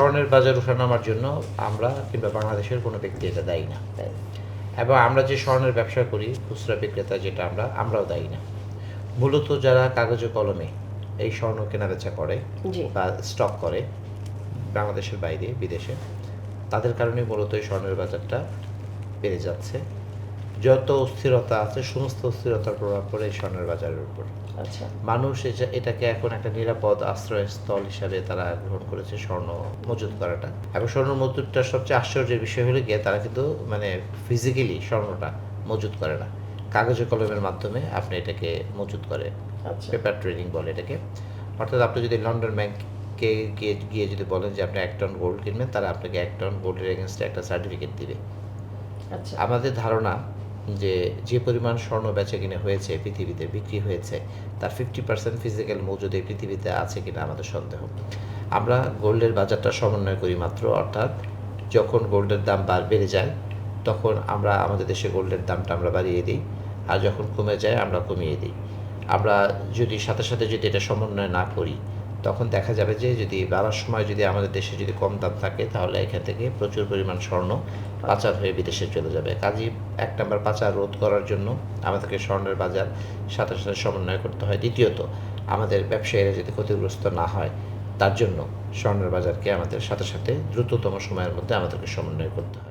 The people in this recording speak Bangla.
স্বর্ণের বাজার ওঠানামার জন্য আমরা কিংবা বাংলাদেশের কোনো ব্যক্তি এটা দায়ী না, এবং আমরা যে স্বর্ণের ব্যবসা করি খুচরা বিক্রেতা যেটা আমরাও দায়ী না। মূলত যারা কাগজে কলমে এই স্বর্ণ কেনাবেচা করে বা স্টক করে বাংলাদেশের বাইরে বিদেশে, তাদের কারণে মূলত এই স্বর্ণের বাজারটা বেড়ে যাচ্ছে। যত অস্থিরতা আছে সমস্ত অস্থিরতার প্রভাব পড়ে এই স্বর্ণের বাজারের উপর। আচ্ছা, মানুষ এটাকে এখন একটা নিরাপদ আশ্রয়স্থল হিসাবে তারা গ্রহণ করেছে স্বর্ণ মজুত করাটা। এবং স্বর্ণ মজুতটার সবচেয়ে আশ্চর্যের বিষয় হলো গিয়ে তারা কিন্তু মানে ফিজিক্যালি স্বর্ণটা মজুত করে না, কাগজে কলমের মাধ্যমে আপনি এটাকে মজুত করে, পেপার ট্রেডিং বলে এটাকে। অর্থাৎ আপনি যদি লন্ডন ব্যাংকে গিয়ে যদি বলেন যে আপনি 1 টন গোল্ড কিনবেন, তারা আপনাকে 1 টন গোল্ডের এগেনস্টে একটা সার্টিফিকেট দিবে। আচ্ছা, আমাদের ধারণা যে পরিমাণ স্বর্ণ বেচা কিনে হয়েছে পৃথিবীতে, বিক্রি হয়েছে, তার 50% ফিজিক্যাল মজুদ এই পৃথিবীতে আছে কিনা আমাদের সন্দেহ। আমরা গোল্ডের বাজারটা সমন্বয় করি মাত্র, অর্থাৎ যখন গোল্ডের দাম বেড়ে যায় তখন আমরা আমাদের দেশে গোল্ডের দামটা আমরা বাড়িয়ে দিই, আর যখন কমে যায় আমরা কমিয়ে দিই। আমরা যদি সাথে সাথে যদি এটা সমন্বয় না করি, তখন দেখা যাবে যে যদি বাড়ার সময় যদি আমাদের দেশে যদি কম দাম থাকে, তাহলে এখান থেকে প্রচুর পরিমাণ স্বর্ণ পাচার হয়ে বিদেশে চলে যাবে। কাজেই 1 নম্বর পাচার রোধ করার জন্য আমাদেরকে স্বর্ণের বাজার সাথে সাথে সমন্বয় করতে হয়। দ্বিতীয়ত, আমাদের ব্যবসায়ীরা যদি ক্ষতিগ্রস্ত না হয়, তার জন্য স্বর্ণের বাজারকে আমাদের সাথে সাথে দ্রুততম সময়ের মধ্যে আমাদেরকে সমন্বয় করতে হয়।